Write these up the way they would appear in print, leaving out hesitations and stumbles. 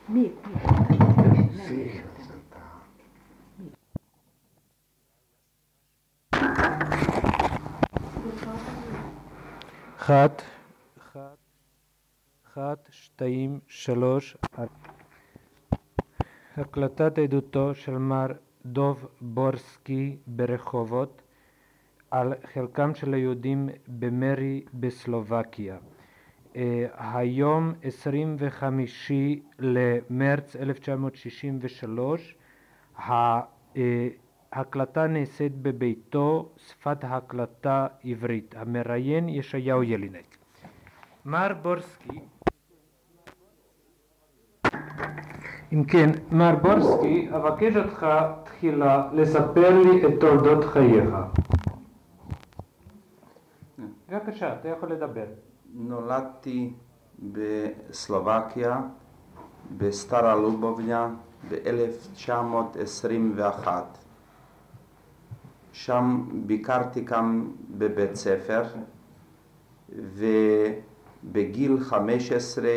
מי? אחת, שתיים, שלוש. הקלטת עדותו של מר דוב בורסקי ברחובות על חלקם של היהודים במרי בסלובקיה. היום 25 למרץ 1963. ההקלטה נעשית בביתו, שפת ההקלטה עברית. המראיין ישעיהו ילינק. מר בורסקי, אם כן, מר בורסקי, אבקש אותך תחילה לספר לי את תולדות חייך. בבקשה, אתה יכול לדבר. נולדתי בסלובקיה, בסטרה לובובניה, ב-1921. שם ביקרתי גם בבית ספר, ובגיל 15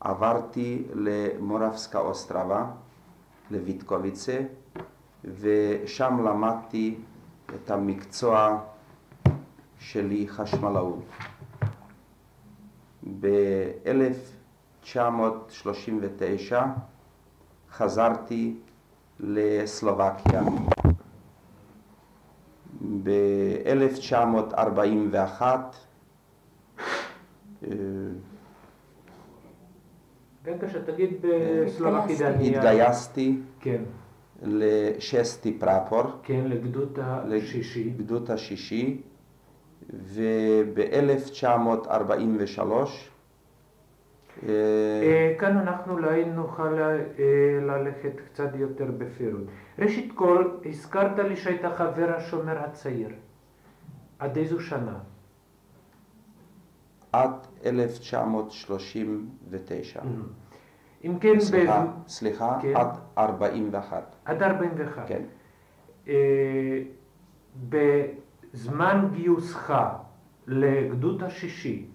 עברתי למורבסקה אוסטרבה, לויטקוביצה, ושם למדתי את המקצוע שלי, חשמלאות. ב-1939 חזרתי לסלובקיה. ב-1941 בבקשה, תגיד בסלובקיה. התגייסתי כן. לשסטי פרפור. כן, לגדוד השישי. לגדוד השישי. וב-1943 כאן אנחנו אולי נוכל ללכת קצת יותר בפירוט. ראשית כל, הזכרת לי שהיית חבר השומר הצעיר. עד איזו שנה? עד 1939. אם כן, סליחה, כן. עד 41. עד 41. כן. בזמן גיוסך לגדוד השישי,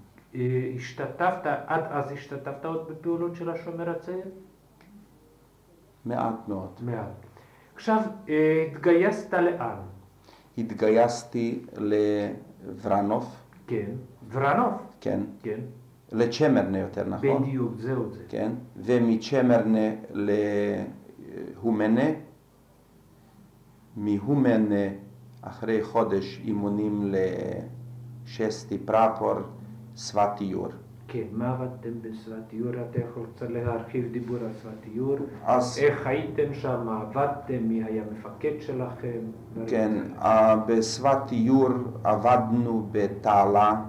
עד אז השתתפת עוד בפעולות של השומר הצעיר? מעט מאוד. מעט. עכשיו, התגייסת לאן? התגייסתי לברנוב. כן. ורנוב? כן. כן. לצ'מרנה יותר נכון. בדיוק, זהו זה. כן. ומצ'מרנה להומנה. מהומנה אחרי חודש אימונים לשסטי פרפור, סבתיור. כן, מה עבדתם בסבתיור? אתה יכול קצת להרחיב דיבור על סבתיור? אז איך הייתם שם? עבדתם? מי היה מפקד שלכם? כן, בסבתיור עבדנו בתעלה,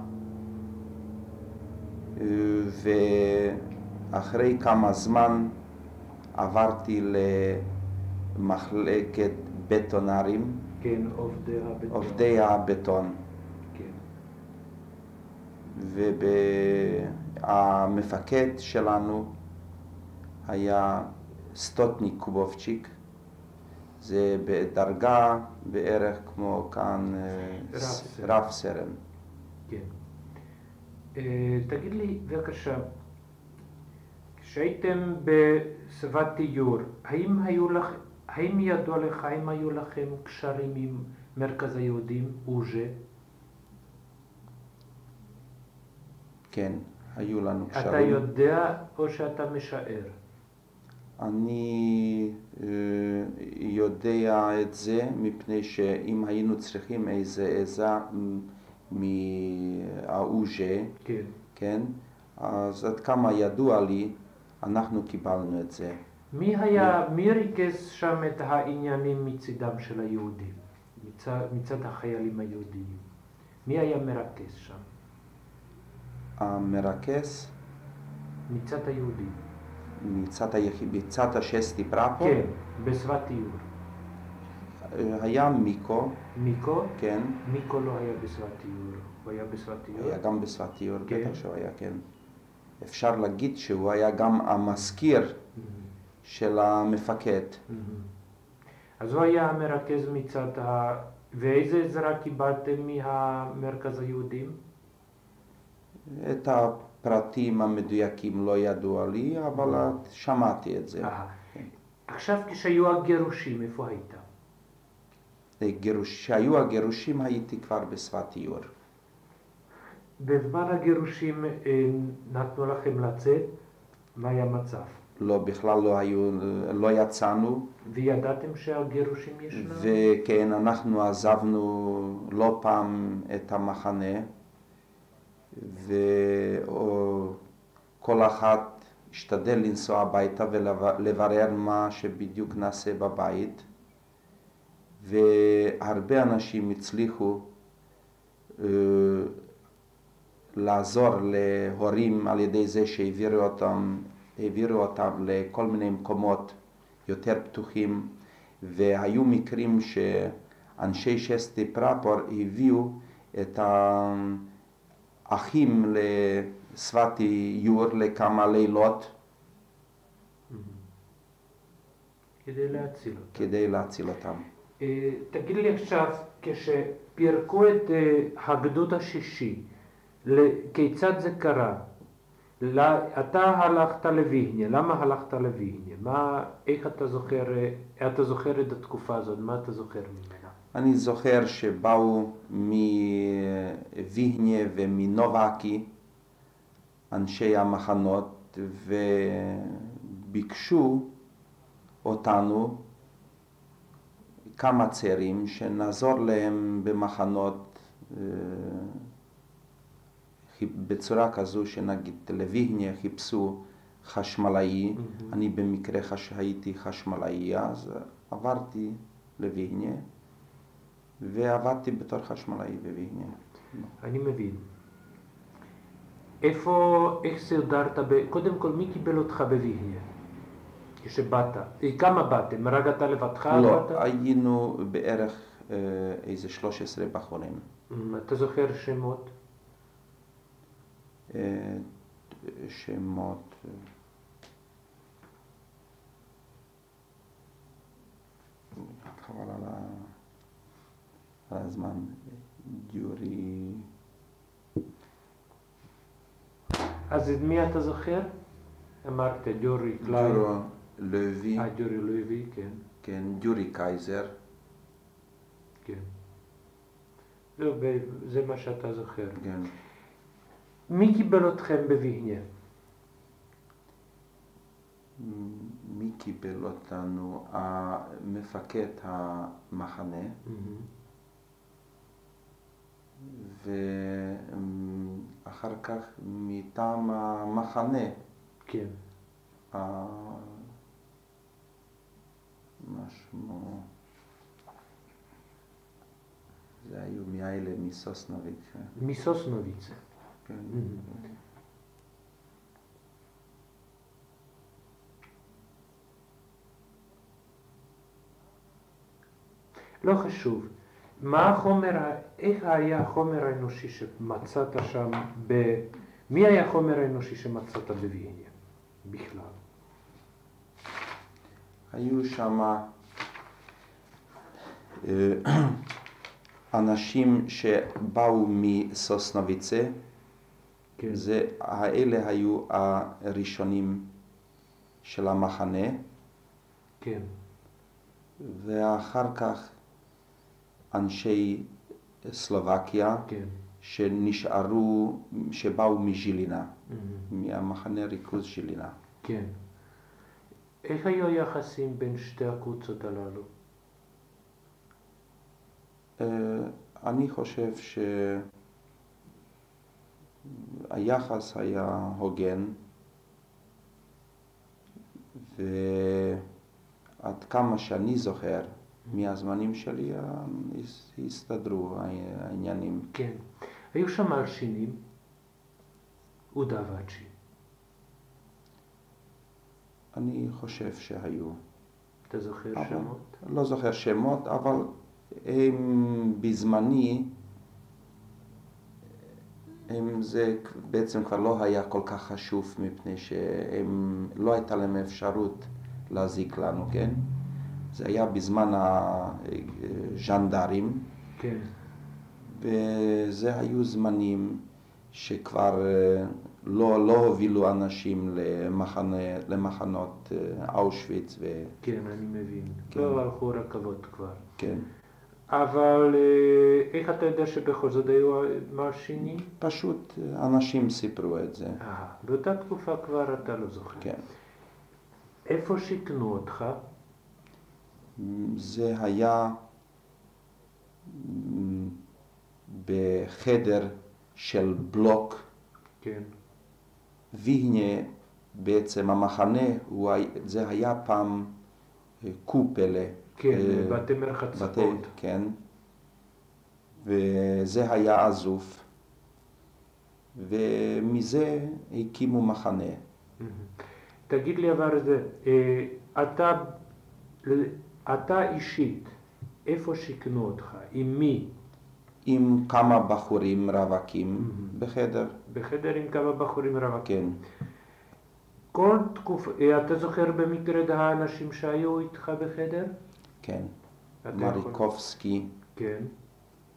ואחרי כמה זמן עברתי למחלקת בטונרים. כן, עובדי הבטון. עובדי הבטון. כן. והמפקד שלנו היה סטוטניק קובובצ'יק. זה בדרגה בערך כמו כאן רב סרן. כן. תגיד לי בבקשה, כשהייתם בסבתיור, האם ידוע לך, האם היו לכם קשרים עם מרכז היהודים, אוז'ה? כן, היו לנו קשרים. אתה יודע או שאתה משער? אני יודע את זה מפני שאם היינו צריכים איזה עזרה מהאוז'ה, כן. כן, אז עד כמה ידוע לי, אנחנו קיבלנו את זה. מי ריכז שם את העניינים מצידם של היהודים, מצד החיילים היהודיים? מי היה מרכז שם? המרכז? מצד היהודים. מצד השסטי פרפור? כן, בסבתיור. היה מיקו. מיקו? כן. מיקו לא היה בסבתיור. הוא היה בסבתיור? היה גם בסבתיור, כן. בטח שהוא היה, כן. אפשר להגיד שהוא היה גם המזכיר של המפקד. אז הוא היה המרכז מצד ואיזה עזרה קיבלתם מהמרכז היהודים? את הפרטים המדויקים לא ידוע לי, אבל שמעתי את זה. עכשיו כשהיו הגירושים, איפה היית? כשהיו הגירושים הייתי כבר בשפת איור. בזמן הגירושים נתנו לכם לצאת? מה היה המצב? לא, בכלל לא יצאנו. וידעתם שהגירושים ישנם? וכן, אנחנו עזבנו לא פעם את המחנה, וכל אחת השתדל לנסוע הביתה ולברר מה שבדיוק נעשה בבית, והרבה אנשים הצליחו לעזור להורים על ידי זה שהעבירו אותם לכל מיני מקומות יותר פתוחים, והיו מקרים שאנשי שסטי פרפור הביאו את האחים לשפת איור לכמה לילות כדי להציל אותם. תגיד לי עכשיו, כשפירקו את הגדוד השישי, כיצד זה קרה? אתה הלכת לוויהניה, למה הלכת לוויהניה? איך אתה זוכר את התקופה הזאת, מה אתה זוכר ממנה? אני זוכר שבאו מוויהניה ומנובקי אנשי המחנות וביקשו אותנו כמה צעירים שנעזור להם במחנות בצורה כזו שנגיד לוויהניה חיפשו חשמלאי, אני במקרה הייתי חשמלאי, אז עברתי לוויהניה ועבדתי בתור חשמלאי בוויהניה. אני מבין. איך סדרת, קודם כל מי קיבל אותך בוויהניה? כשבאת, כמה באתם? רק אתה לבדך? לא, היינו בערך איזה 13 בחורים. אתה זוכר שמות? שמות חבל על הזמן. ג'ורי. אז את מי אתה זוכר? אמרת ג'ורי קליין. ג'ורי לוי. ג'ורי לוי, כן. כן, ג'ורי קייזר. כן. זה מה שאתה זוכר. כן. מי קיבל אתכם בוויהניה? מי קיבל אותנו? מפקד המחנה. ואחר כך מטעם המחנה. כן. משהו... זה היו מאלה מסוסנוביץ. מסוסנוביץ. כן. לא חשוב. מה החומר, איך היה החומר האנושי שמצאת שם, מי היה החומר האנושי שמצאת בוויהניה בכלל? היו שם אנשים שבאו מסוסנוביצה, כן. האלה היו הראשונים של המחנה, כן. ואחר כך אנשי סלובקיה, כן. שנשארו, שבאו מז'ילינה, מהמחנה ריכוז ז'ילינה. כן. איך היו היחסים בין שתי הקבוצות הללו? אני חושב שהיחס היה הוגן, ועד כמה שאני זוכר מהזמנים שלי הסתדרו העניינים. כן. היו שם מלשינים ודוואצ'י. אני חושב שהיו. אתה זוכר שמות? לא זוכר שמות, אבל הם בזמני, זה בעצם כבר לא היה כל כך חשוב, מפני שהם לא הייתה להם אפשרות להזיק לנו, כן? זה היה בזמן הז'נדרים, כן. וזה היו זמנים שכבר לא הובילו אנשים למחנות אושוויץ כן, אני מבין. כן. לא הלכו רכבות כבר. כן. אבל איך אתה יודע שבכל זאת היו מלשינים? פשוט אנשים סיפרו את זה. באותה תקופה כבר אתה לא זוכר. כן. איפה שיכנו אותך? זה היה בחדר של בלוק. כן. והנה בעצם המחנה, זה היה פעם קופלה. כן, בתי מרחצות. כן. וזה היה עזוף. ומזה הקימו מחנה. תגיד לי אבל זה, אתה אישית, איפה שיכנו אותך? עם מי? עם כמה בחורים רווקים בחדר. בחדר עם כמה בחורים רווקים. כן. כל תקופה, אתה זוכר במקרה את האנשים שהיו איתך בחדר? כן. אתה מריקובסקי, כן,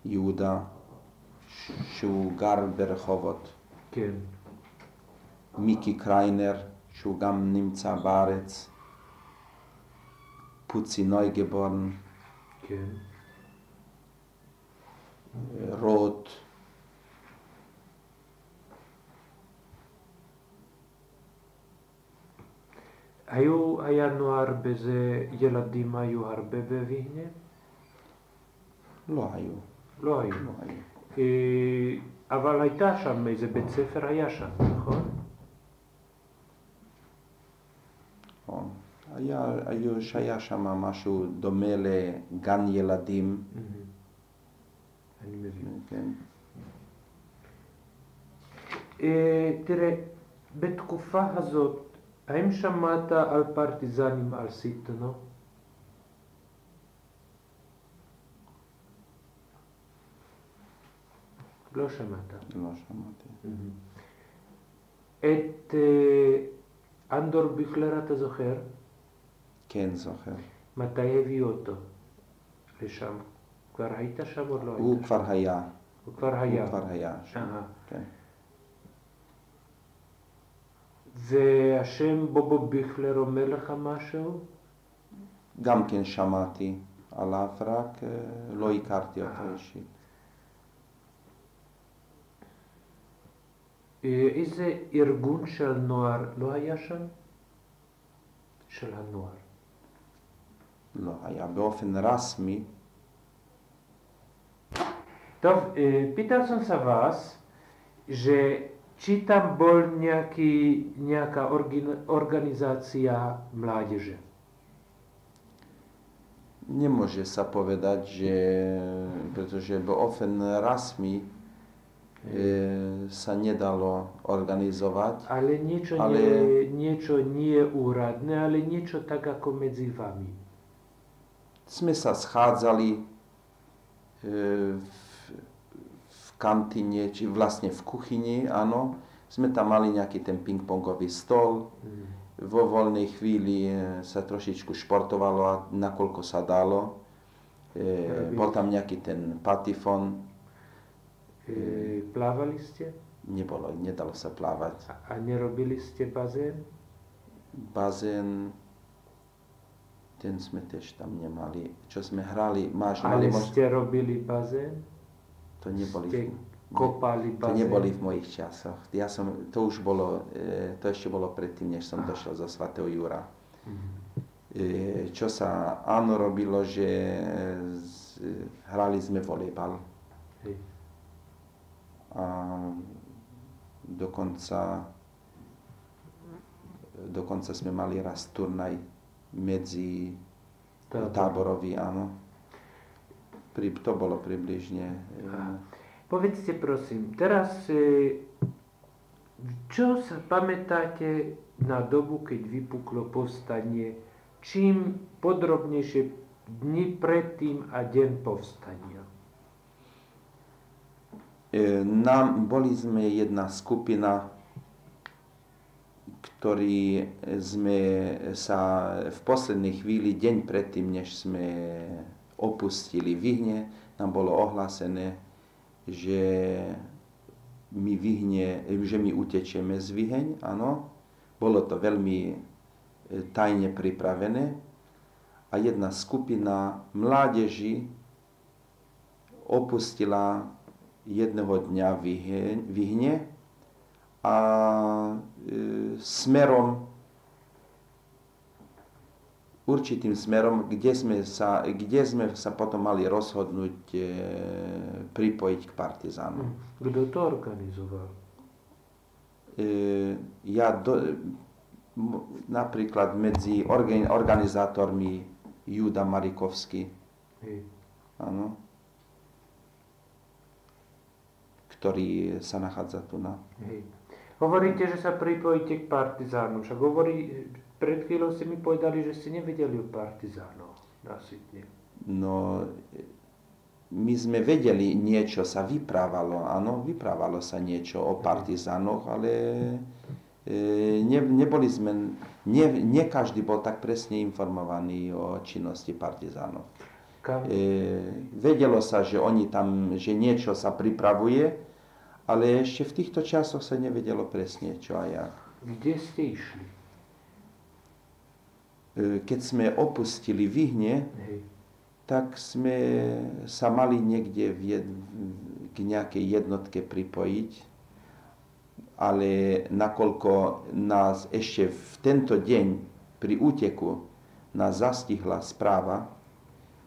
יהודה, שהוא גר ברחובות. כן. מיקי קריינר, שהוא גם נמצא בארץ. פוצי נויגבורן, כן. רוט. היה נוער בזה, ילדים היו הרבה בוויהנה? לא היו. לא היו. לא היו. אבל הייתה שם, איזה בית ספר היה שם, נכון? נכון. היה שם משהו דומה לגן ילדים. אני מבין. כן. תראה, בתקופה הזאת, האם שמעת על פרטיזנים על סיטנו? לא שמעת. לא שמעתי. את אנדור ביכלר אתה זוכר? כן, זוכר. מתי הביאו אותו לשם? כבר היית שם או לא היית? הוא כבר היה. הוא כבר היה. הוא כבר היה שם. כן. והשם בובו ביכלר אומר לך משהו? גם כן שמעתי עליו, רק לא הכרתי אותו אישית. איזה ארגון של נוער לא היה שם? של הנוער. לא היה באופן רסמי. טוב, pitao sam sa vas, že čitam bol nejaká organizácia mládeže. Nemôže sa povedať, pretože באופן רסמי sa nedalo organizovať. Ale niečo nie úradné, ale niečo tak ako medzi vami. Sme sa schádzali v kantine, či vlastne v kuchyni, áno. Sme tam mali nejaký ten ping-pongový stol. Vo voľnej chvíli sa trošičku športovalo, a nakoľko sa dalo. Bol tam nejaký ten patifon. Plávali ste? Nedalo sa plávať. A nerobili ste bazén? Bazén, ten sme tiež tam nemali. Čo sme hrali, Ale ste robili bazén? To neboli. Ste kopali bazén? To neboli v mojich časoch. To ešte bolo predtým, než som došiel zo svätého Jura. Čo sa áno robilo, že hrali sme volejbal. A dokonca sme mali raz turnaj medzi táborový, áno. To bolo približne. Povedzte prosím, teraz čo sa pamätáte na dobu, keď vypuklo povstanie? Čím podrobnejšie dni predtým a deň povstania? Boli sme jedna skupina, ktorí sme sa v poslednej chvíli, deň predtým, než sme opustili Vyhne, nám bolo ohlásené, že že my utečieme z Vyheň, áno. Bolo to veľmi tajne pripravené a jedna skupina mládeži opustila jedného dňa Vyhne a určitým smerom, kde sme sa potom mali rozhodnúť pripojiť k partizánom. Kto to organizoval? Napríklad medzi organizátormi Júda Marikovský, áno, ktorý sa nachádza tu na... Hovoríte, že sa pripojíte k partizánom, však pred chvíľou ste mi povedali, že ste nevedeli o partizánoch na Sitne. No, my sme vedeli, niečo sa vyprávalo, áno, vyprávalo sa niečo o partizánoch, ale nie každý bol tak presne informovaný o činnosti partizánov. Vedelo sa, že že niečo sa pripravuje, ale ešte v týchto časoch sa nevedelo presne čo a jak. Kde ste išli? Keď sme opustili Vyhne, tak sme sa mali niekde k nejakej jednotke pripojiť, ale nakoľko nás ešte v tento deň pri úteku nás zastihla správa,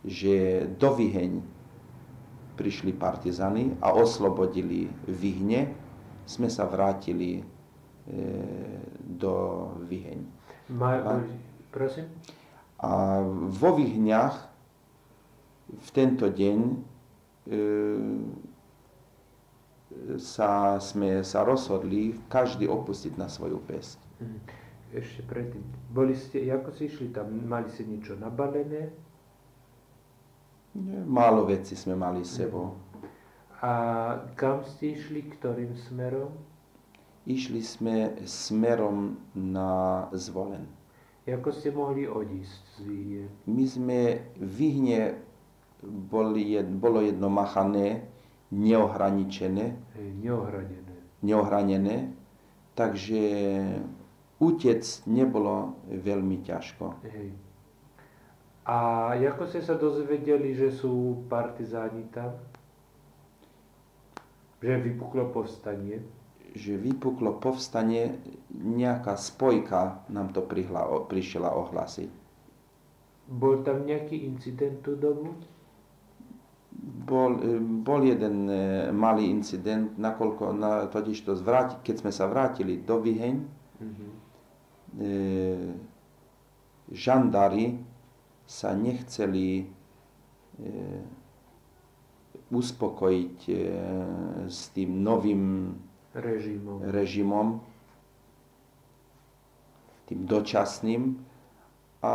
že do Vyheň prišli partizani a oslobodili Vyhne, sme sa vrátili do Vyheň. Prosím? A vo Vyhňach v tento deň sme sa rozhodli každý opustiť na svoju pesť. Ešte predtým. Ako si išli tam? Mali ste niečo nabalené? Málo vecí sme mali s sebou. A kam ste išli? Ktorým smerom? Išli sme smerom na Zvolen. Ako ste mohli odísť z Vyhne? My sme v Vyhne bolo jedno machané, neohraničené. Neohranené. Takže utec nebolo veľmi ťažko. A ako ste sa dozvedeli, že sú partizáni tam? Že vypuklo povstanie? Že vypuklo povstanie, nejaká spojka nám to prišla ohlásiť. Bol tam nejaký incident tú dobu? Bol jeden malý incident, keď sme sa vrátili do Vyheň, žandári sa nechceli uspokojiť s tým novým režimom, tým dočasným. A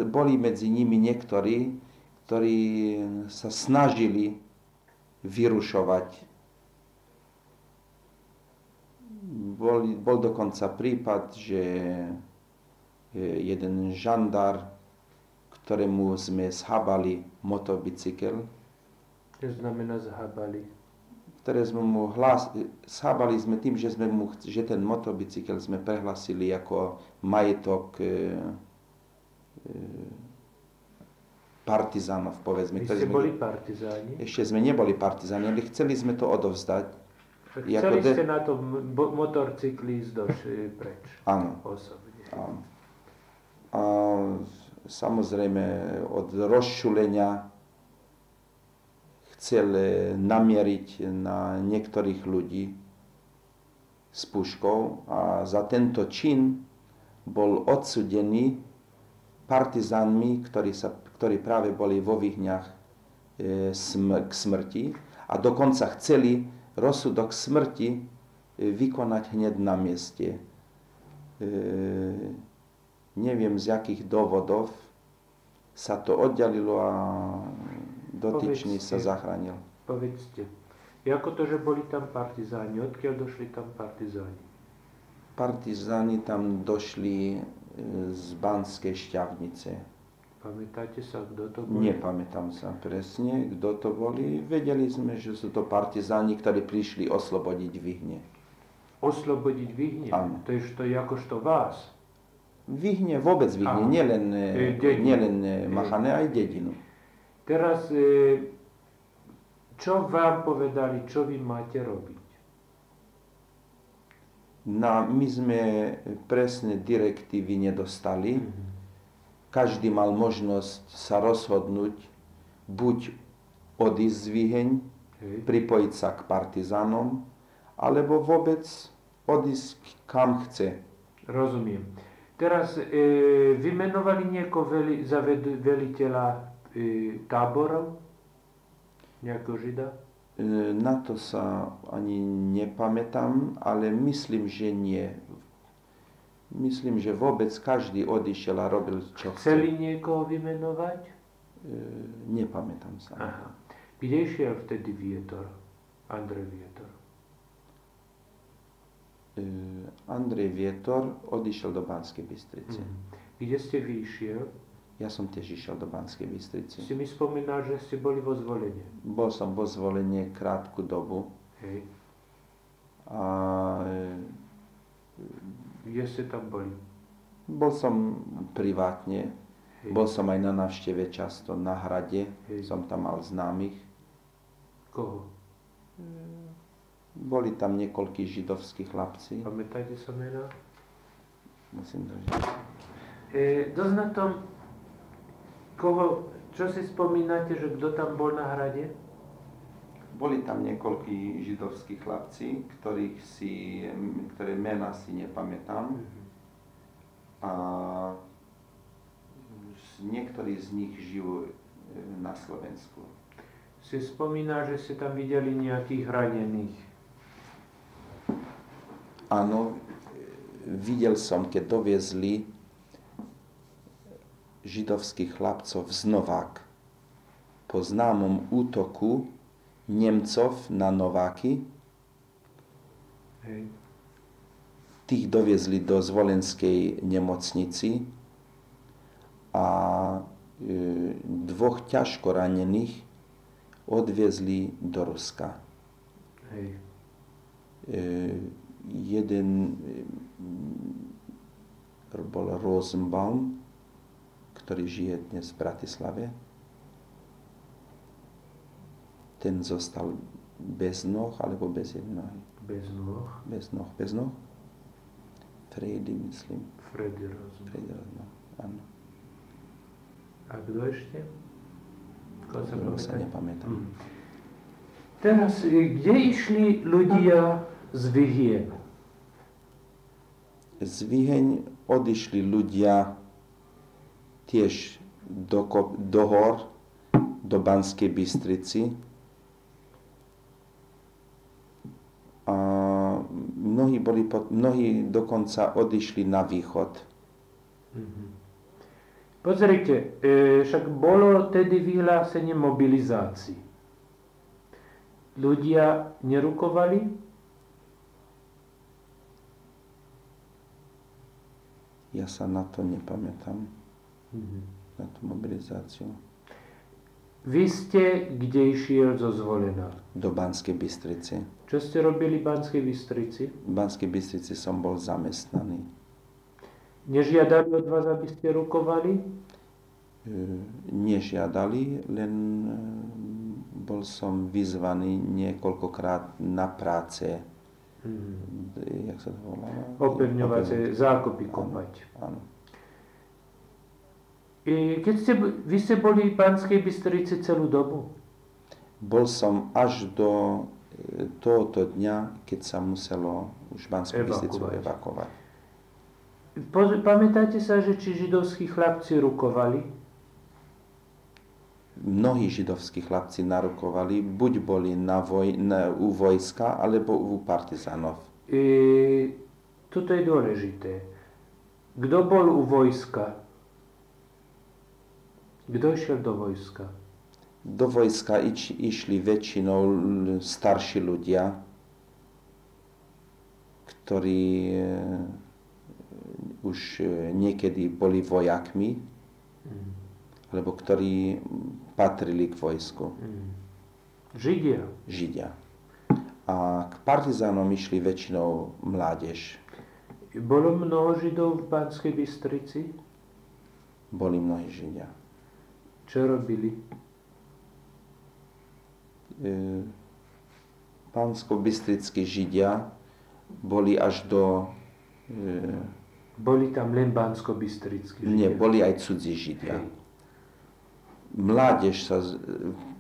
boli medzi nimi niektorí, ktorí sa snažili vyrušovať. Bol dokonca prípad, že jeden žandár, ktorému sme zhabali motobicykel. Čo znamená zhabali? Zhabali sme tým, že ten motobicykel sme prehlasili ako majetok partizánov, povedzme. Vy ste boli partizáni? Ešte sme neboli partizáni, ale chceli sme to odovzdať. Chceli ste na tom motorcykli ísť preč? Áno. Osobne. Áno. A samozrejme od rozšulenia chcel namieriť na niektorých ľudí s puškou a za tento čin bol odsudený partizánmi, ktorí práve boli vo Vyhňach k smrti a dokonca chceli rozsudok smrti vykonať hneď na mieste. Neviem z akých dôvodov sa to oddialilo a dotyčný sa zachránil. Povedzte, ako to, že boli tam partizáni? Odkiaľ došli tam partizáni? Partizáni tam došli z Banskej Štiavnice. Pamätáte sa, kto to bol? Nepamätám sa presne, kto to boli. Vedeli sme, že sú to partizáni, ktorí prišli oslobodiť Vyhne. Oslobodiť Vyhne? Áno. To je jakožto vás? Vyhne, vôbec Vyhne, nielen Machane, aj dedinu. Teraz, čo vám povedali, čo vy máte robiť? My sme presne direktívy nedostali. Každý mal možnosť sa rozhodnúť, buď odísť z Vyheň, pripojiť sa k partizánom, alebo vôbec odísť kam chce. Rozumiem. Teraz vymenovali niekoho za veliteľa táborov? Nejakého Žida? Na to sa ani nepamätám, ale myslím, že nie. Myslím, že vôbec každý odišiel a robil, čo chce. Chceli niekoho vymenovať? Nepamätám sa. Aha. Kde išiel vtedy Vietor? Andrej Vietor? Andrej Vietor odišiel do Banskej Bystrice. Kde ste vy išiel? Ja som tiež išiel do Banskej Bystrice. Si mi spomínal, že ste boli vo Zvolenie. Bol som vo Zvolenie krátku dobu. Hej. A Kde ste tam boli? bol som privátne. Hej. Bol som aj na návšteve často na hrade. Hej. Som tam mal známych. Koho? Boli tam niekoľkí židovskí chlapci. Pamätáte sa mená? Musím to Dosť na tom, čo si spomínate, že kto tam bol na hrade? Boli tam niekoľkí židovskí chlapci, ktoré mená si nepamätám. A niektorí z nich žijú na Slovensku. Si spomína, že ste tam videli nejakých ranených. Áno, videl som, keď doviezli židovských chlapcov z Novák po známom útoku Nemcov na Nováky. Hej. Tých doviezli do Zvolenskej nemocnici a dvoch ťažko ranených odviezli do Ruska. Hej. Jeden bol Rosenbaum, ktorý žije dnes v Bratislave. Ten zostal bez noh alebo bez jednej nohy. Bez nôh. Bez noh. Fredy, myslím. Fredy Rosenbaum. Áno. A kto ešte? Koho sa nepamätám. Teraz, kde išli ľudia z Vyhien? Z Vyheň odišli ľudia tiež do hor, do Banskej Bystrici. A mnohí dokonca odišli na východ. Pozrite, však bolo tedy vyhlásenie mobilizácií. Ľudia nerukovali? Ja sa na to nepamätám, na tú mobilizáciu. Vy ste kde išiel zo Zvolena? Do Banskej Bystrice. Čo ste robili v Banskej Bystrici? V Banskej Bystrici som bol zamestnaný. Nežiadali od vás, aby ste rukovali? Nežiadali, len bol som vyzvaný niekoľkokrát na práce. Jak sa to volá? Opevňovacie zákopy kopať. Áno. Vy ste boli v Banskej Bystrici celú dobu? Bol som až do tohoto dňa, keď sa muselo už Banskú Bystricu evakovať. Pamätáte sa, že či židovskí chlapci rukovali? Mnohí židovskí chlapci narukovali, buď boli u vojska, alebo u partizánov. Toto je dôležité. Kto bol u vojska? Kto išiel do vojska? Do vojska išli väčšinou starší ľudia, ktorí už niekedy boli vojakmi, lebo ktorí patrili k vojsku. Židia. A k partizánom išli väčšinou mládež. Bolo mnoho Židov v Banskej Bystrici? Boli mnohí Židia. Čo robili? Bansko-bystrickí Židia boli až do... Boli tam len Bansko-bystrickí Židia? Nie, boli aj cudzí Židia. Hej. Mládež sa,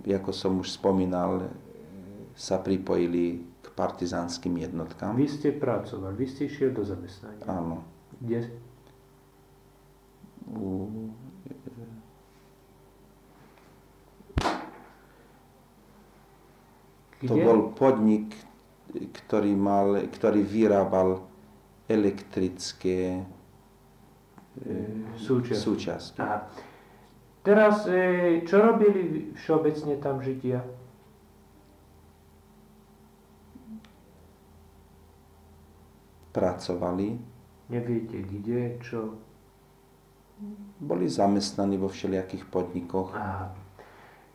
ako som už spomínal, sa pripojili k partizánskym jednotkám. Vy ste pracovali, vy ste išiel do zamestnania. Áno. Kde? To bol podnik, ktorý vyrábal elektrické súčiastky. Aha. Teraz, čo robili všeobecne tam Židia? Pracovali. Neviete kde, čo? Boli zamestnaní vo všelijakých podnikoch. Aha.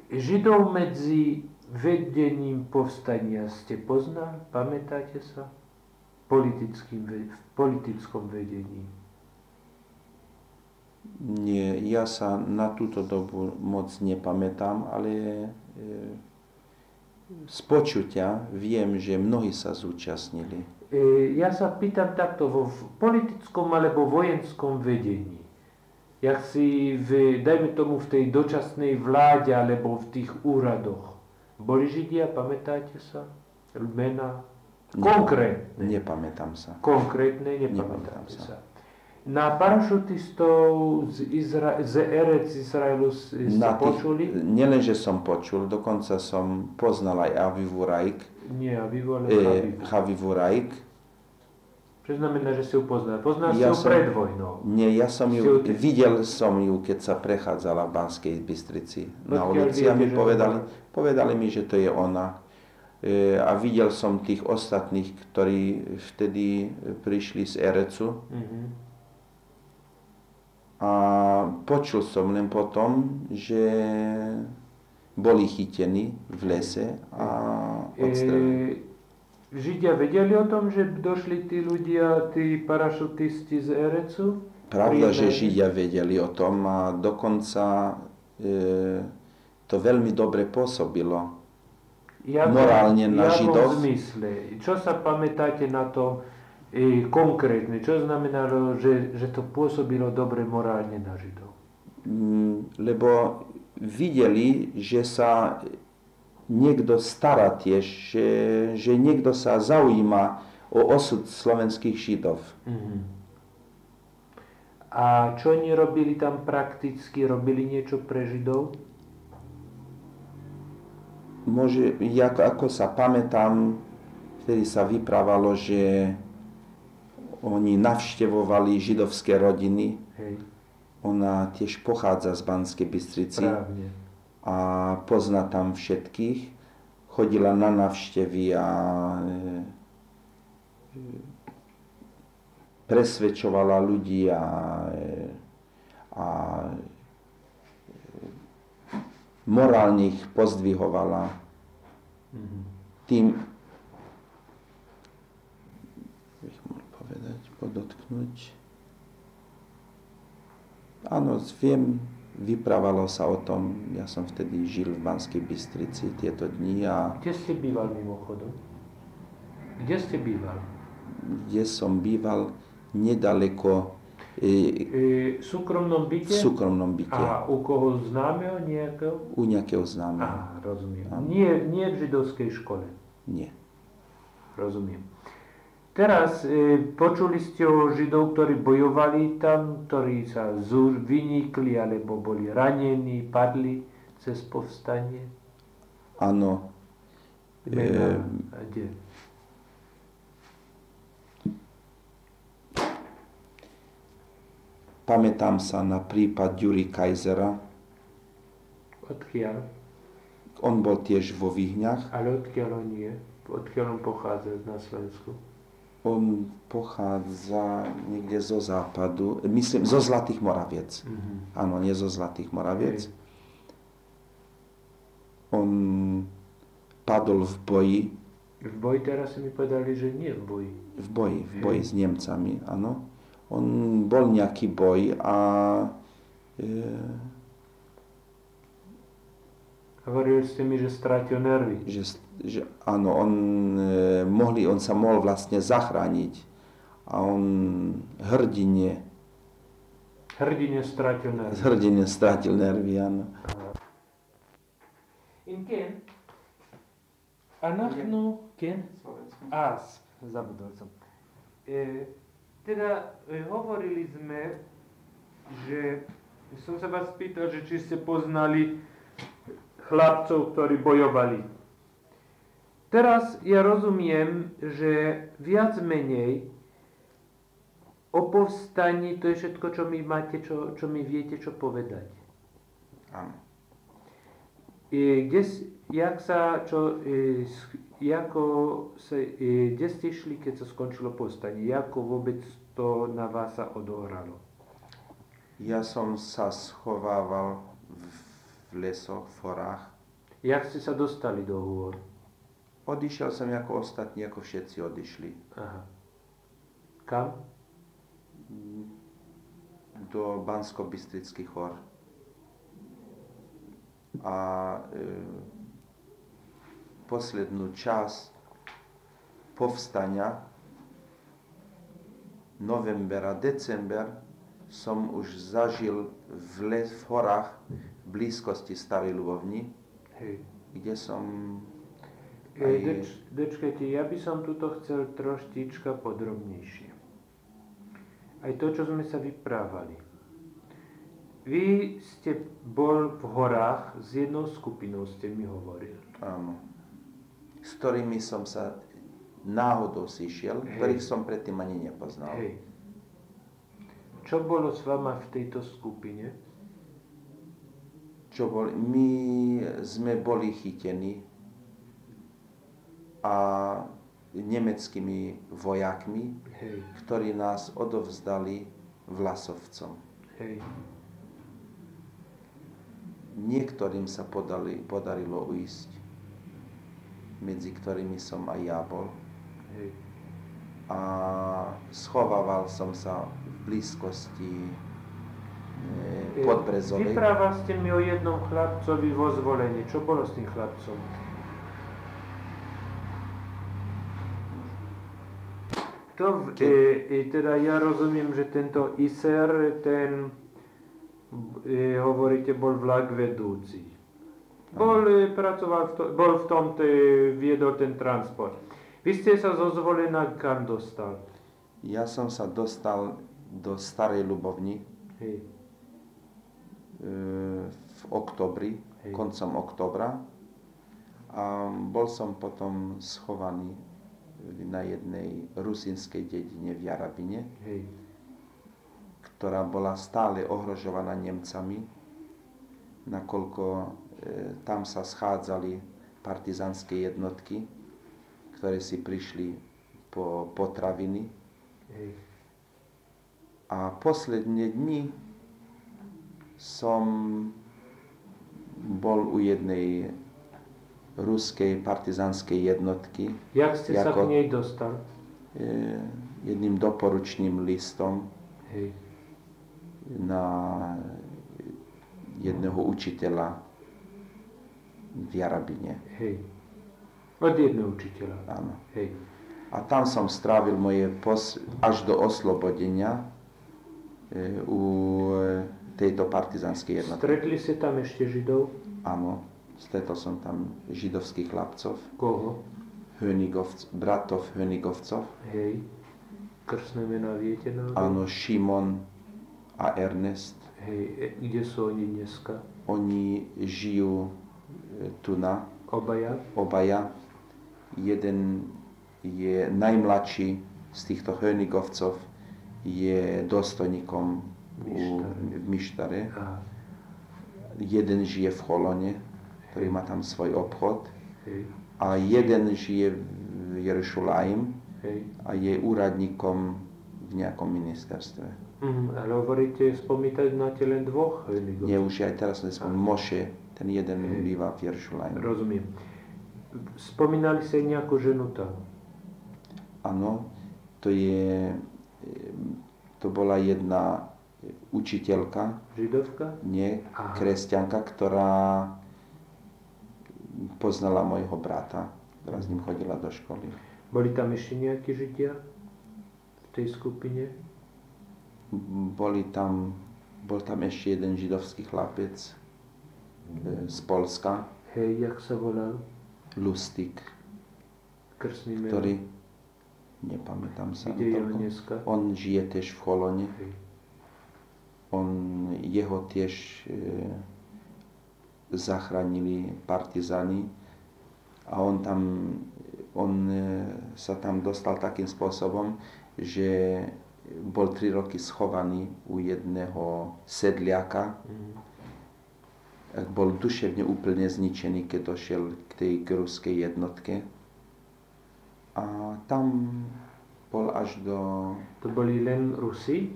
Židov medzi vedením povstania ste poznali? Pamätáte sa? V politickom vedení. Nie, ja sa na túto dobu moc nepamätám, ale z počutia viem, že mnohí sa zúčastnili. Ja sa pýtam takto, vo politickom alebo vojenskom vedení. Jak si, dajme tomu, v tej dočasnej vláde alebo v tých úradoch. Boli Židia, pamätáte sa? Mena? Konkrétne. Nepamätám sa. Konkrétne, nepamätáte sa. Na parašutistov z Erec Izraelu ste počuli? Nielen, že som počul, dokonca som poznal aj Avivu Raik. Nie Avivu, ale Chavivu Raik. Čo znamená, že si ju poznal? Poznal si ju pred vojnou? Nie, videl som ju, keď sa prechádzala v Banskej Bystrici na ulici a mi povedali mi, že to je ona. A videl som tých ostatných, ktorí vtedy prišli z Erecu. A počul som len potom, že boli chytení v lese a odstrelení. Židia vedeli o tom, že došli tí ľudia, tí parašutisti z Erecu? Pravda, že Židia vedeli o tom a dokonca to veľmi dobre pôsobilo morálne na Židov. V zmysle, čo sa pamätáte na to konkrétne? Čo znamenalo, že to pôsobilo dobre morálne na Židov? Lebo videli, že sa niekto stará tiež, že niekto sa zaujíma o osud slovenských Židov. A čo oni robili tam prakticky? Robili niečo pre Židov? Môže, ako sa pamätám, vtedy sa vyprávalo, že oni navštevovali židovské rodiny. Hej. Ona tiež pochádza z Banskej Bystrici. Právne. A pozná tam všetkých. Chodila na návštevy a presvedčovala ľudí a morálne ich pozdvihovala. Tým, bych mohol povedať, podotknúť. Áno, viem, vyprávalo sa o tom, ja som vtedy žil v Banskej Bystrici tieto dni a... Kde ste býval mimochodom? Kde ste býval? Kde som býval nedaleko... v súkromnom byte? V súkromnom byte. A u koho známeho nejakého? U nejakého známeho. Aha, rozumiem. Nie v židovskej škole? Nie. Rozumiem. Teraz počuli ste o Židov, ktorí bojovali tam, ktorí sa vynikli alebo boli ranení, padli cez povstanie? Áno. Kde? Pamätám sa na prípad Juri Kajzera. Odkiaľ? On bol tiež vo Vyhňach. Ale odkiaľ on je? Odkiaľ on pochádza na Slovensku? On pochádza niekde zo západu, myslím, zo Zlatých Moraviec. Áno, nie zo Zlatých Moraviec. On padol v boji. V boji teraz si mi povedali, že nie v boji. V boji s Nemcami, áno. On bol nejaký boj a hovorili ste mi, že strátil nervy. Že áno, on sa mohol vlastne zachrániť a on hrdine strátil nervy. Hrdine strátil nervy, áno. In ken? Ken? Zabudol som. Teda hovorili sme, že som sa vás pýtal, že či ste poznali chlapcov, ktorí bojovali. Teraz ja rozumiem, že viac menej o povstaní to je všetko, čo mi máte, čo mi viete, čo povedať. Áno. Kde ste išli, keď sa skončilo povstanie? Ako vôbec to na vás sa odohralo? Ja som sa schovával v lesoch, v horách. Jak ste sa dostali do hôr? Odišiel som ako ostatní, ako všetci odišli. Aha. Kam? Do Banskobystrických hor. A poslednú časť povstania, november a december, som už zažil v horách v blízkosti Starej Ľubovni, kde som... Dečkajte, ja by som tuto chcel troštička podrobnejšie. Aj to, čo sme sa vyprávali. Vy ste bol v horách s jednou skupinou, ste mi hovorili. Áno. S ktorými som sa náhodou zišiel, ktorých som predtým ani nepoznal. Hej. Čo bolo s vama v tejto skupine? My sme boli chytení a nemeckými vojakmi, ktorí nás odovzdali Vlasovcom. Niektorým sa podarilo uísť, medzi ktorými som aj ja bol. A schovával som sa v blízkosti Podbrezovej. Vyprával ste mi o jednom chlapcovi vo Zvolení. Čo bolo s tým chlapcom? Teda ja rozumiem, že tento Iser, ten hovoríte, bol vlak vedúci. Bol v tom, viedol ten transport. Vy ste sa zo Zvolena kam dostal? Ja som sa dostal do Starej Ľubovni v oktobri, koncom októbra. A bol som potom schovaný na jednej rusínskej dedine v Jarabine, ktorá bola stále ohrožovaná Nemcami, nakoľko tam sa schádzali partizánske jednotky, ktoré si prišli po potraviny. A posledné dni som bol u jednej ruskej partizánskej jednotky. Jak ste sa k nej dostal? Jedným doporučným listom na jedného učiteľa v Jarabine. Od jedného učiteľa. Áno. A tam som strávil až do oslobodenia u tejto partizánskej jednotky. Stretli ste tam ešte Židov? Áno. Stretol som tam židovských chlapcov. Koho? Bratov Hönigovcov. Krstné mená viete? Áno, Šimon a Ernest. Kde sú oni dneska? Oni žijú tu na. Obaja. Jeden je najmladší z týchto Hönigovcov, je dôstojníkom v Myštare. Jeden žije v Cholone, ktorý má tam svoj obchod. A jeden žije v Jerušalajme Hej. a je úradníkom v nejakom ministerstve. Ale hovoríte, spomínate len dvoch Hönigovcov. Nie, už aj teraz som Moše, ten jeden býva v Jerušalajme. Rozumiem. Spomínali ste nejakú ženu tam? Áno, to bola jedna učiteľka, Židovka? nie, Aha. kresťanka, ktorá poznala môjho brata, ktorá s ním chodila do školy. Boli tam ešte nejakí Židia v tej skupine? Bol tam ešte jeden židovský chlapec z Polska, Hej, jak sa volal? Lustig, Krstný meno. ktorý, nepamätám sa. Kde je on dneska? On žije tiež v Cholone. Hej. Jeho tiež zachránili partizáni a on sa tam dostal takým spôsobom, že bol 3 roky schovaný u jedného sedliaka. Bol duševne úplne zničený, keď došiel k tej ruskej jednotke. A tam bol až do... To boli len Rusi?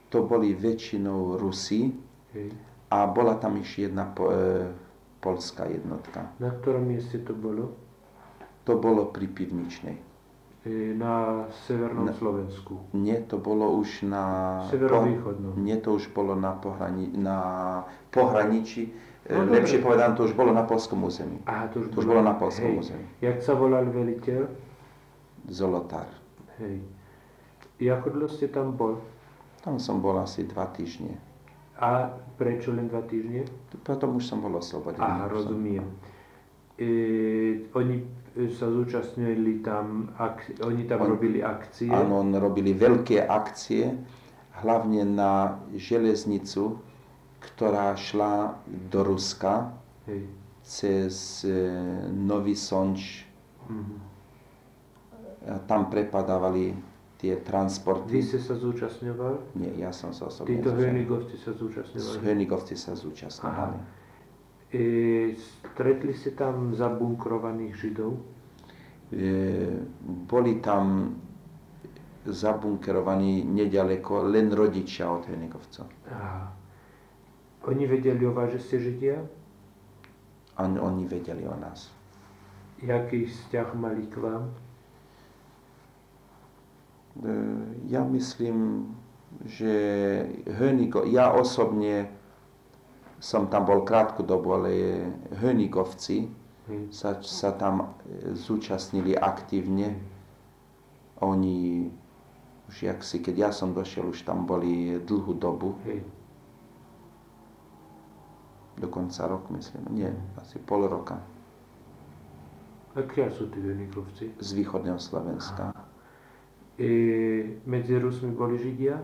To boli väčšinou Rusi. Hej. A bola tam ešte jedna poľská jednotka. Na ktorom mieste to bolo? To bolo pri Pivničnej. Na severnom Slovensku. Nie, to bolo už na... Severovýchodnom. Nie, to už bolo na pohraničí. Lepšie povedané, to už bolo na poľskom území. Aha, to už bolo na poľskom území. Jak sa volal veliteľ? Zolotár. Hej. Jak dlho ste tam bol? Tam som bol asi 2 týždne. A prečo len 2 týždne? Potom už som bol oslobodený. Aha, rozumiem. Oni sa zúčastnili tam, oni tam robili akcie? Áno, robili veľké akcie, hlavne na železnicu, ktorá šla do Ruska. Hej. Cez Nový Sonč. A tam prepadávali tie transporty. Vy ste sa zúčastňoval? Nie, ja som sa osobne Títo Hönigovci sa zúčastňovali? Hönigovci sa zúčastňovali. Stretli ste tam zabunkrovaných Židov? Boli tam zabunkerovaní nedaleko len rodičia od Hönigovcov. Aha. Oni vedeli o vás, že ste Židia? Oni vedeli o nás. Jaký vzťah mali k vám? Ja myslím, že ja osobne som tam bol krátku dobu, ale Hönigovci sa tam zúčastnili aktívne. Oni už keď ja som došiel, už tam boli dlhú dobu. Dokonca rok, myslím. Nie, asi pol roka. Akia sú tí Hönigovci? Z východného Slovenska. Medzi Rusmi boli Židia?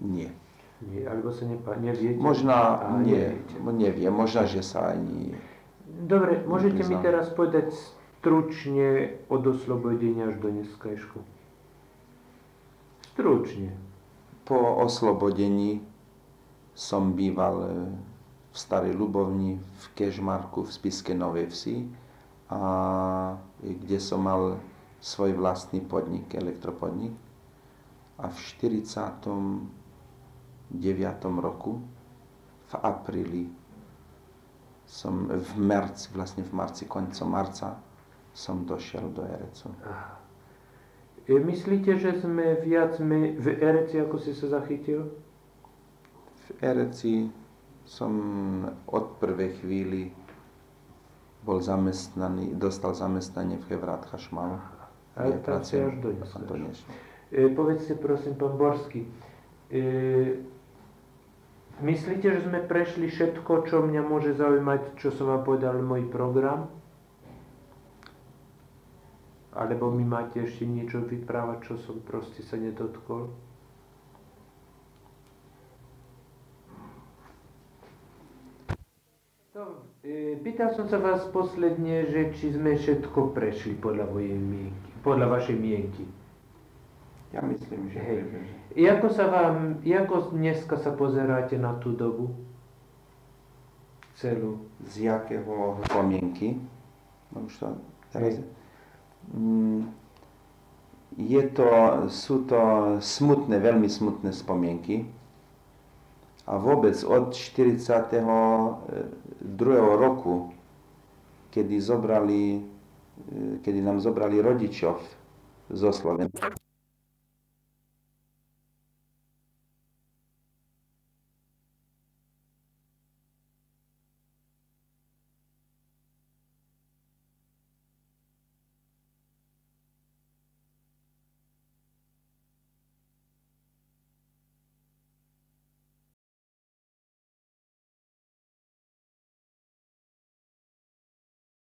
Nie. Nie, alebo sa neviete? Možná, neviem, možno, že sa ani... Dobre, môžete mi teraz povedať stručne od oslobodenia až do dneskajšku? Stručne. Po oslobodení som býval v Starej Ľubovni, v Kežmarku, v Spišskej Novej Vsi, a kde som mal svoj vlastný podnik, elektropodnik. A v 49. roku, v apríli, v marci, koncom marca, som došiel do Erecu. Myslíte, že sme viac v Ereci, ako si sa zachytil? V Ereci som od prvej chvíli bol zamestnaný, dostal zamestnanie v Chevrat Chašmal. A tam si až do dneska. Povedzte prosím, pán Borský, myslíte, že sme prešli všetko, čo mňa môže zaujímať, čo som vám povedal, môj program? Alebo mi máte ešte niečo vyprávať, čo som proste sa nedotkol? Pýtal som sa vás posledne, že či sme všetko prešli podľa vašej mienky. Ja myslím, že... Hej. Ako dneska sa pozeráte na tú dobu? Celú? Z jakého pomienky? No už to teraz... Sú to smutné, veľmi smutné spomienky. A vôbec od 42. roku, kedy nám zobrali rodičov zo Slovenska,